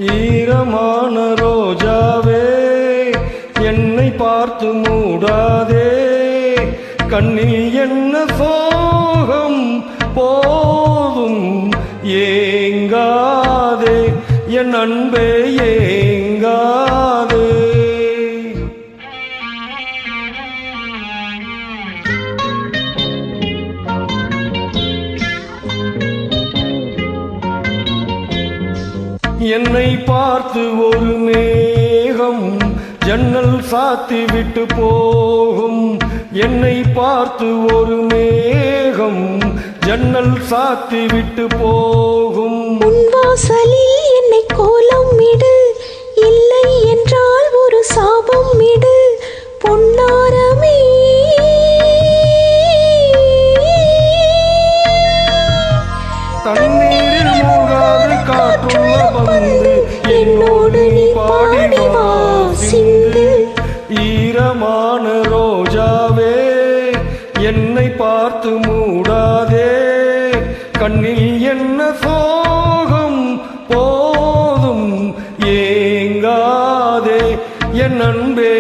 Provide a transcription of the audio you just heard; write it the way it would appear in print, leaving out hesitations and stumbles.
ஈரமான ரோஜாவே என்னை பார்த்து மூடாதே, கண்ணில் என்ன சோகம் போதும் ஏங்காதே, என் அன்பே ஏங்காதே. என்னை பார்த்து ஒரு மேகம் ஜன்னல் சாத்தி விட்டு போகும், என்னை பார்த்து ஒரு மேகம் ஜன்னல் சாத்தி விட்டு போகும். உன் வாசலில் என்னை கோலம் இடு, இல்லை என்றால் ஒரு சாபம் இடு பொன்னாரமே. தண்ணீரில் மூழ்காது காற்றுள்ள பந்து என்னோடு நீ பாடி வா சிந்து. ஈரமான ரோஜாவே என்னை பார்த்து மூடாதே, கண்ணில் என்ன சோகம் போதும் ஏங்காதே, என் அன்பே